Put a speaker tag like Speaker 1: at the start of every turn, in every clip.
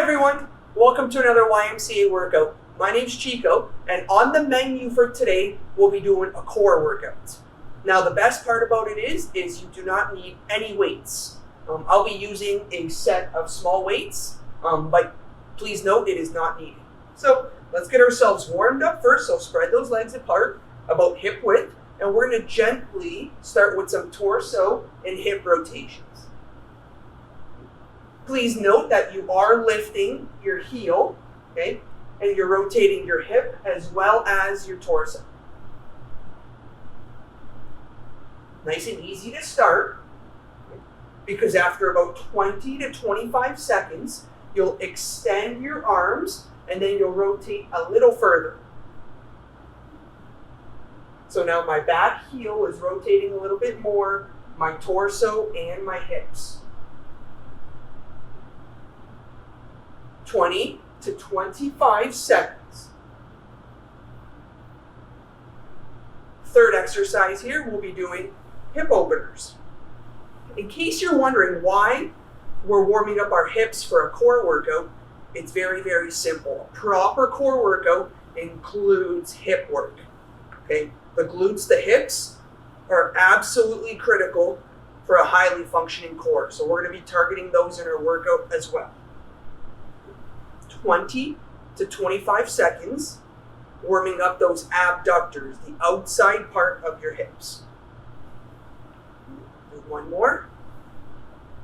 Speaker 1: everyone, welcome to another YMCA workout. My name's Chico, and on the menu for today, we'll be doing a core workout. Now the best part about it is you do not need any weights. I'll be using a set of small weights, but please note it is not needed. So let's get ourselves warmed up first, so spread those legs apart about hip width, and we're gonna gently start with some torso and hip rotations. Please note that you are lifting your heel, okay? And you're rotating your hip as well as your torso. Nice and easy to start, because after about 20 to 25 seconds, you'll extend your arms and then you'll rotate a little further. So now my back heel is rotating a little bit more, my torso and my hips. 20 to 25 seconds. Third exercise here, we'll be doing hip openers. In case you're wondering why we're warming up our hips for a core workout, it's very, very simple. A proper core workout includes hip work. Okay? The glutes, the hips, are absolutely critical for a highly functioning core. So we're going to be targeting those in our workout as well. 20 to 25 seconds, warming up those abductors, the outside part of your hips. Do one more.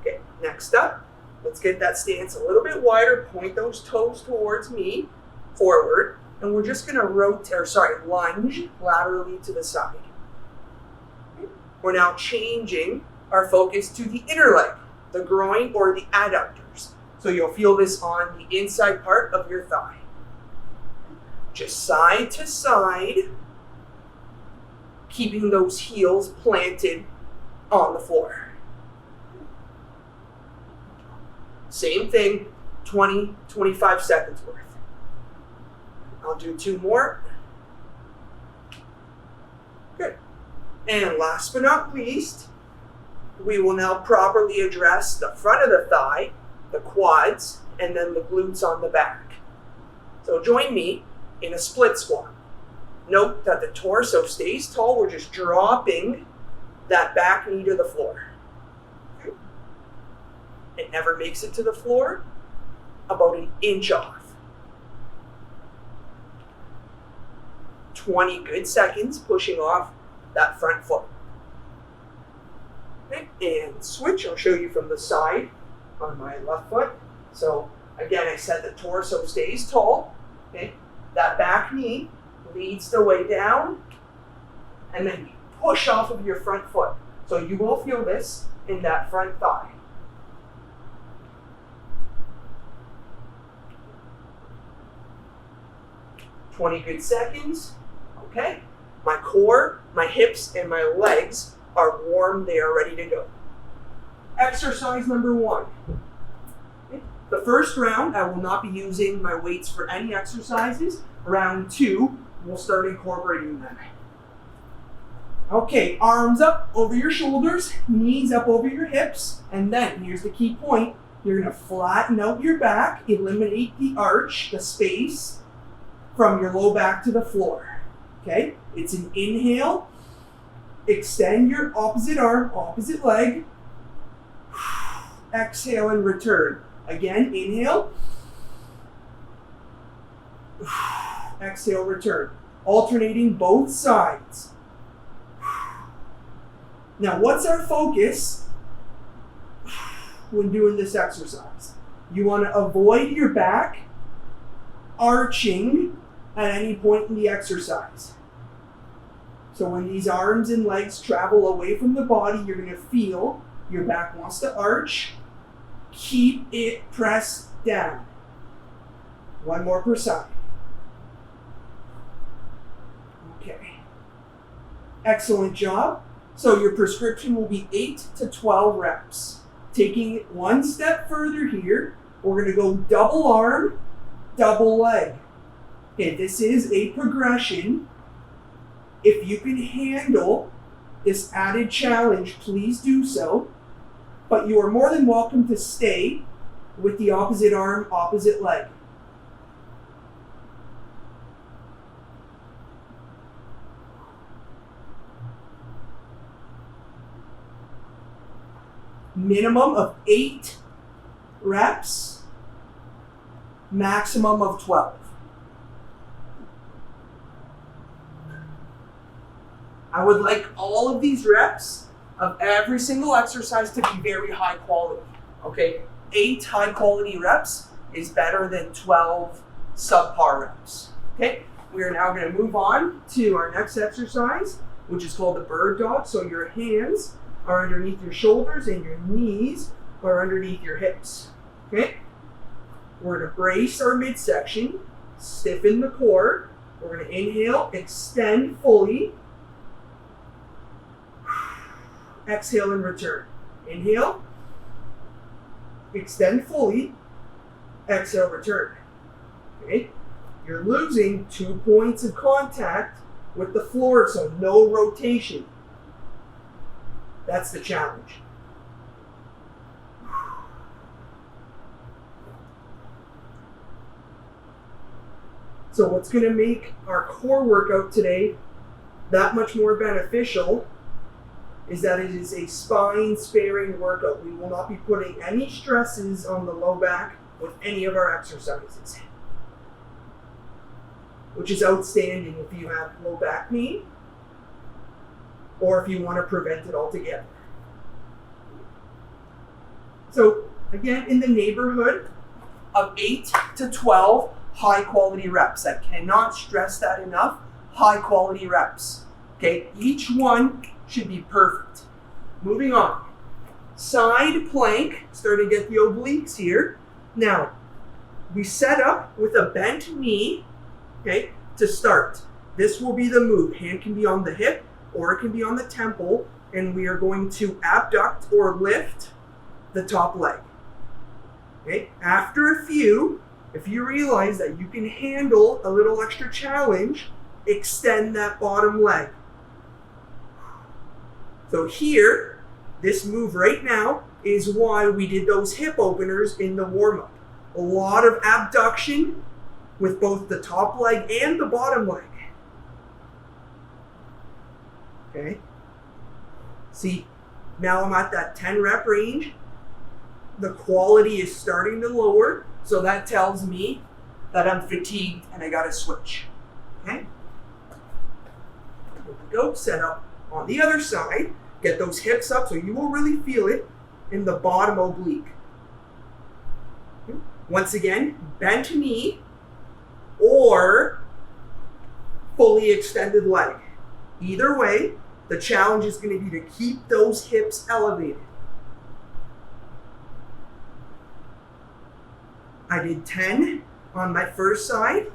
Speaker 1: Okay, next up, let's get that stance a little bit wider, point those toes towards me, forward, and we're just gonna lunge laterally to the side. We're now changing our focus to the inner leg, the groin or the adductors. So you'll feel this on the inside part of your thigh. Just side to side, keeping those heels planted on the floor. Same thing, 20, 25 seconds worth. I'll do two more. Good. And last but not least, we will now properly address the front of the thigh, the quads, and then the glutes on the back. So join me in a split squat. Note that the torso stays tall. We're just dropping that back knee to the floor. It never makes it to the floor, about an inch off. 20 good seconds pushing off that front foot. Okay, and switch. I'll show you from the side on my left foot. So again, I said the torso stays tall. Okay, that back knee leads the way down, and then you push off of your front foot. So you will feel this in that front thigh. "20 good seconds. Okay, my core, my hips, and my legs are warm. They are ready to go. Exercise number 1. The first round, I will not be using my weights for any exercises. Round 2, we'll start incorporating them. Okay, arms up over your shoulders, knees up over your hips, and then here's the key point. You're gonna flatten out your back, eliminate the arch, the space from your low back to the floor. Okay, it's an inhale. Extend your opposite arm, opposite leg. Exhale and return. Again, inhale. Exhale, return. Alternating both sides. Now, what's our focus when doing this exercise? You want to avoid your back arching at any point in the exercise. So when these arms and legs travel away from the body, you're going to feel your back wants to arch. Keep it pressed down. One more per side. Okay. Excellent job. So your prescription will be 8 to 12 reps. Taking it one step further here, we're going to go double arm, double leg. Okay, this is a progression. If you can handle this added challenge, please do so. But you are more than welcome to stay with the opposite arm, opposite leg. Minimum of 8 reps, maximum of 12. I would like all of these reps of every single exercise to be very high quality, okay? 8 high quality reps is better than 12 subpar reps, okay? We are now gonna move on to our next exercise, which is called the bird dog. So your hands are underneath your shoulders and your knees are underneath your hips, okay? We're gonna brace our midsection, stiffen the core. We're gonna inhale, extend fully. Exhale and return. Inhale, extend fully, exhale, return. Okay? You're losing 2 points of contact with the floor, so no rotation. That's the challenge. So what's going to make our core workout today that much more beneficial is that it is a spine sparing workout. We will not be putting any stresses on the low back with any of our exercises, which is outstanding if you have low back pain or if you want to prevent it altogether. So again, in the neighborhood of 8 to 12 high quality reps. I cannot stress that enough. High quality reps. Okay, each one should be perfect. Moving on. Side plank, starting to get the obliques here. Now, we set up with a bent knee, okay, to start. This will be the move. Hand can be on the hip or it can be on the temple, and we are going to abduct or lift the top leg. Okay, after a few, if you realize that you can handle a little extra challenge, extend that bottom leg. So here, this move right now is why we did those hip openers in the warm-up. A lot of abduction with both the top leg and the bottom leg. Okay. See, now I'm at that 10 rep range. The quality is starting to lower, so that tells me that I'm fatigued and I gotta switch. Okay. Here we go, set up on the other side. Get those hips up so you will really feel it in the bottom oblique. Okay. Once again, bent knee or fully extended leg. Either way, the challenge is going to be to keep those hips elevated. I did 10 on my first side,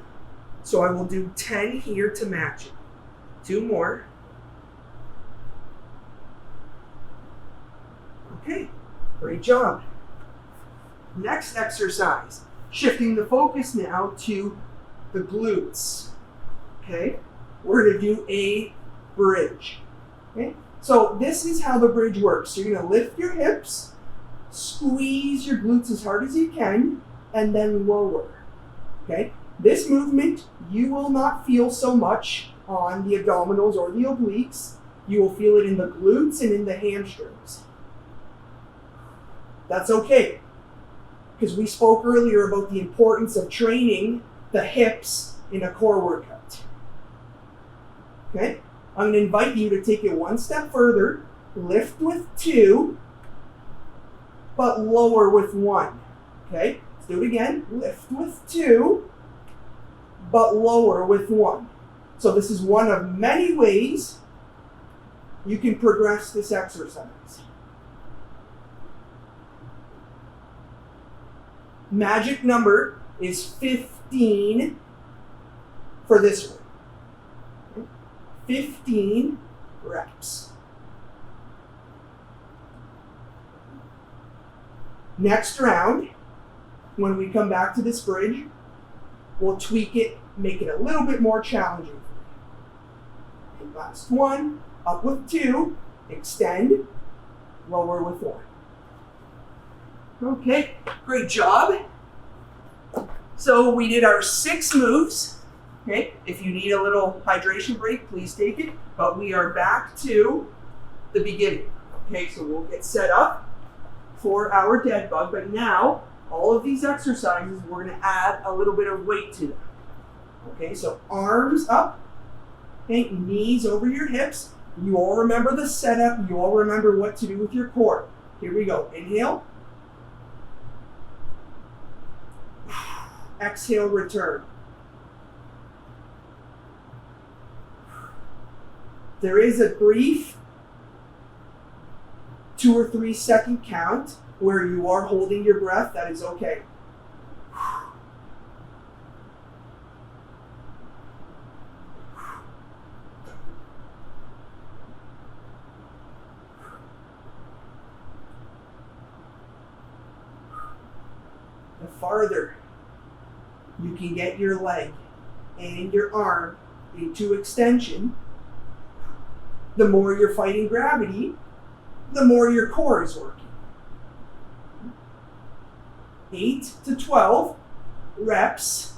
Speaker 1: so I will do 10 here to match it. 2 more. Okay, great job. Next exercise, shifting the focus now to the glutes. Okay, we're going to do a bridge. Okay, so this is how the bridge works. So you're going to lift your hips, squeeze your glutes as hard as you can, and then lower. Okay, this movement you will not feel so much on the abdominals or the obliques. You will feel it in the glutes and in the hamstrings. That's okay, because we spoke earlier about the importance of training the hips in a core workout. Okay, I'm going to invite you to take it one step further, lift with 2, but lower with 1. Okay, let's do it again, lift with 2, but lower with 1. So this is one of many ways you can progress this exercise. Magic number is 15 for this one. 15 reps. Next round, when we come back to this bridge, we'll tweak it, make it a little bit more challenging. Last one, up with 2, extend, lower with 1. Okay, great job. So we did our 6 moves. Okay, if you need a little hydration break, please take it. But we are back to the beginning. Okay, so we'll get set up for our dead bug. But now, all of these exercises, we're going to add a little bit of weight to them. Okay, so arms up. Okay, knees over your hips. You all remember the setup. You all remember what to do with your core. Here we go. Inhale. Exhale, return. There is a brief 2 or 3 second count where you are holding your breath. That is okay. The farther you can get your leg and your arm into extension, the more you're fighting gravity, the more your core is working. 8 to 12 reps,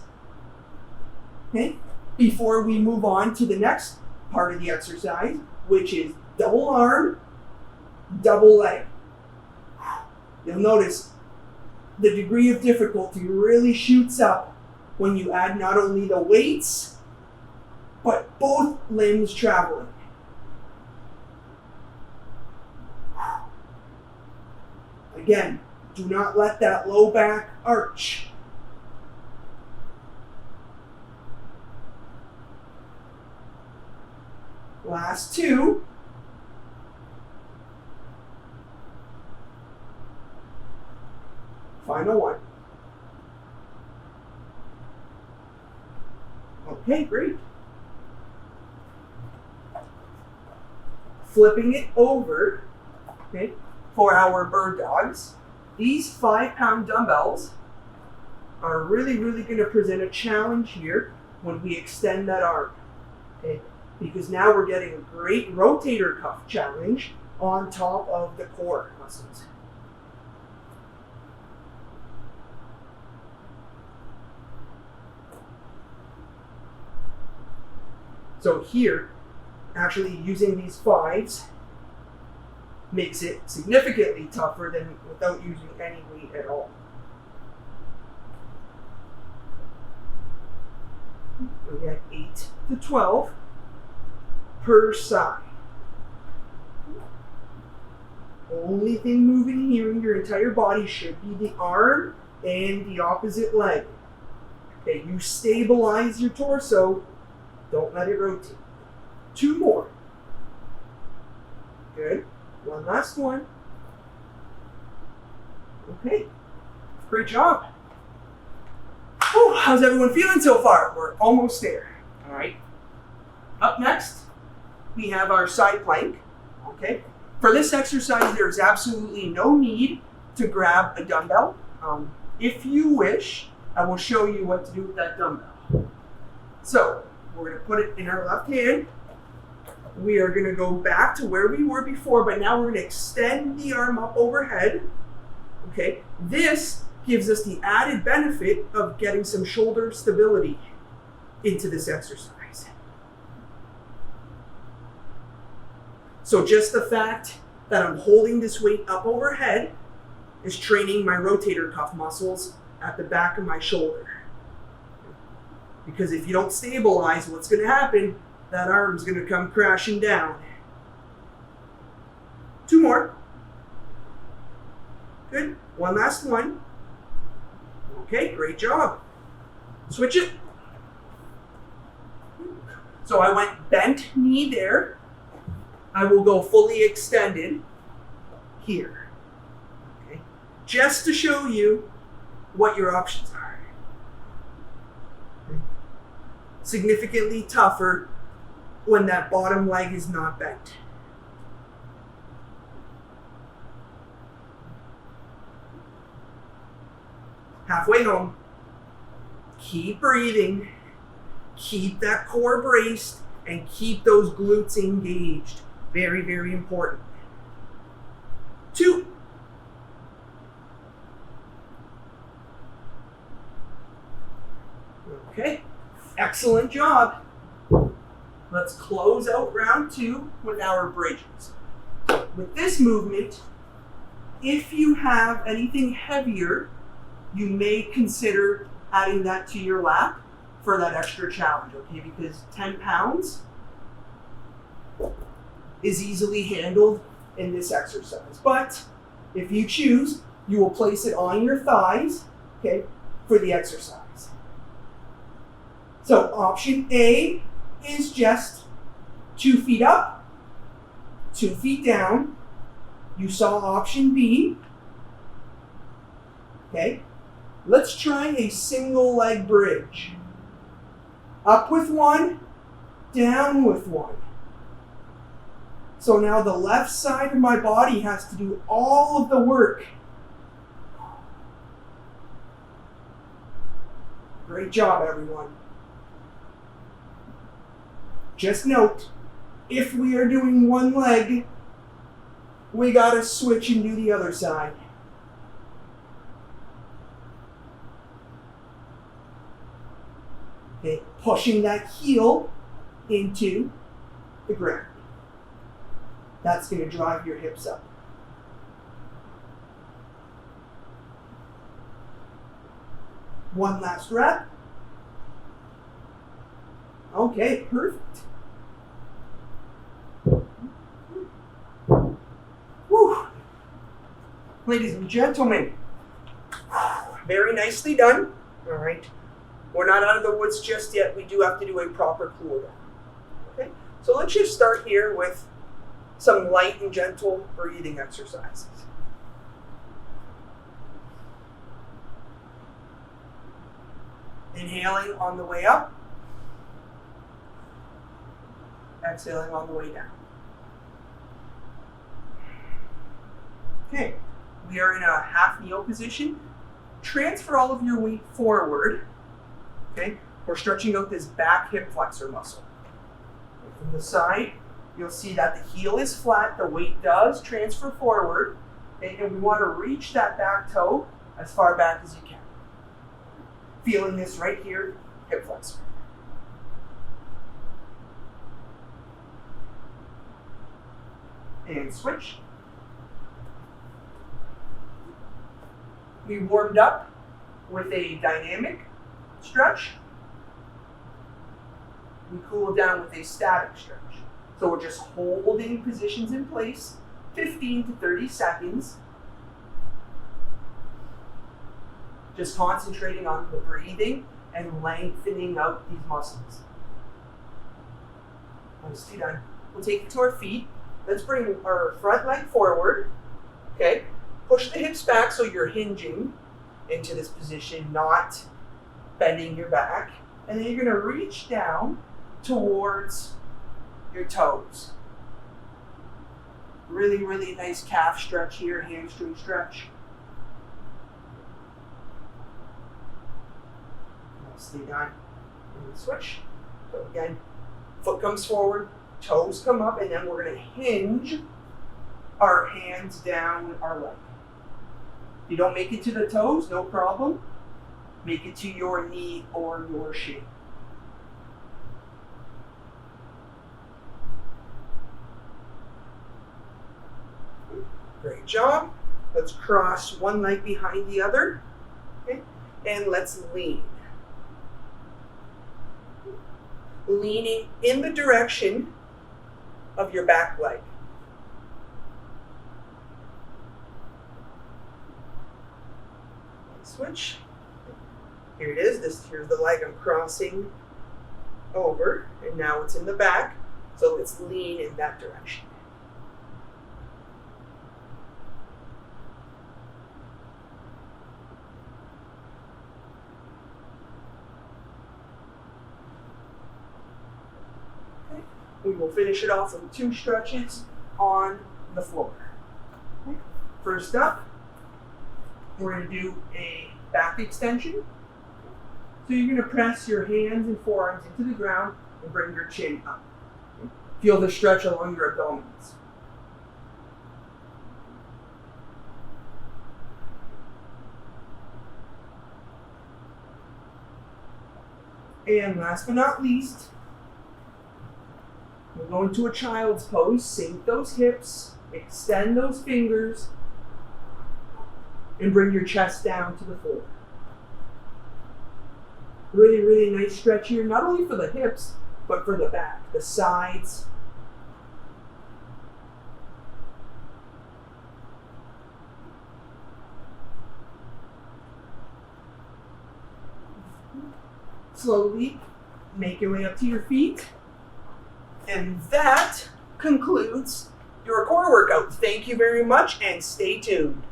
Speaker 1: okay, before we move on to the next part of the exercise, which is double arm, double leg. You'll notice the degree of difficulty really shoots up when you add not only the weights, but both limbs traveling. Again, do not let that low back arch. Last 2. Final 1. Okay, great. Flipping it over, okay, for our bird dogs. These 5-pound dumbbells are really going to present a challenge here when we extend that arm, okay? Because now we're getting a great rotator cuff challenge on top of the core muscles. So here, actually using these 5s makes it significantly tougher than without using any weight at all. We got 8 to 12 per side. Only thing moving here in your entire body should be the arm and the opposite leg. Okay, you stabilize your torso. Don't let it rotate. 2 more. Good. One last one. Okay. Great job. Whew, how's everyone feeling so far? We're almost there. All right. Up next, we have our side plank. Okay. For this exercise, there is absolutely no need to grab a dumbbell. If you wish, I will show you what to do with that dumbbell. So, we're going to put it in our left hand. We are going to go back to where we were before, but now we're going to extend the arm up overhead. Okay, this gives us the added benefit of getting some shoulder stability into this exercise. So just the fact that I'm holding this weight up overhead is training my rotator cuff muscles at the back of my shoulder. Because if you don't stabilize, what's going to happen? That arm's going to come crashing down. 2 more. Good. One last one. Okay, great job. Switch it. So I went bent knee there. I will go fully extended here. Okay. Just to show you what your options are. Significantly tougher when that bottom leg is not bent. Halfway home. Keep breathing. Keep that core braced and keep those glutes engaged. Very important. 2. Okay, excellent job. Let's close out round 2 with our bridges. With this movement, if you have anything heavier, you may consider adding that to your lap for that extra challenge, okay? Because 10 pounds is easily handled in this exercise. But if you choose, you will place it on your thighs, okay, for the exercise. So option A is just 2 feet up, 2 feet down. You saw option B. Okay, let's try a single leg bridge. Up with 1, down with 1. So now the left side of my body has to do all of the work. Great job, everyone. Just note, if we are doing one leg, we gotta switch and do the other side. Okay, pushing that heel into the ground. That's gonna drive your hips up. One last rep. Okay, perfect. Whew. Ladies and gentlemen, very nicely done. All right, we're not out of the woods just yet. We do have to do a proper cool down. Okay, so let's just start here with some light and gentle breathing exercises. Inhaling on the way up, exhaling on the way down. Okay, we are in a half kneel position. Transfer all of your weight forward. Okay, we're stretching out this back hip flexor muscle. From the side, you'll see that the heel is flat, the weight does transfer forward, okay, and we want to reach that back toe as far back as you can. Feeling this right here, hip flexor. And switch. We warmed up with a dynamic stretch. We cooled down with a static stretch. So we're just holding positions in place, 15 to 30 seconds. Just concentrating on the breathing and lengthening out these muscles. Nicely done. We'll take it to our feet. Let's bring our front leg forward. Okay. Push the hips back so you're hinging into this position, not bending your back. And then you're going to reach down towards your toes. Really, really nice calf stretch here, hamstring stretch. Nicely done. And switch. So again, foot comes forward, toes come up, and then we're going to hinge our hands down our leg. If you don't make it to the toes, no problem. Make it to your knee or your shin. Great job. Let's cross one leg behind the other. Okay? And let's lean. Leaning in the direction of your back leg. Switch. Here it is. Here's the leg I'm crossing over, and now it's in the back. So let's lean in that direction. Okay. We will finish it off with 2 stretches on the floor. Okay. First up, we're going to do a back extension. So you're going to press your hands and forearms into the ground and bring your chin up. Feel the stretch along your abdominals. And last but not least, we'll go into a child's pose. Sink those hips, extend those fingers, and bring your chest down to the floor. Really, really nice stretch here, not only for the hips, but for the back, the sides. Slowly make your way up to your feet. And that concludes your core workout. Thank you very much and stay tuned.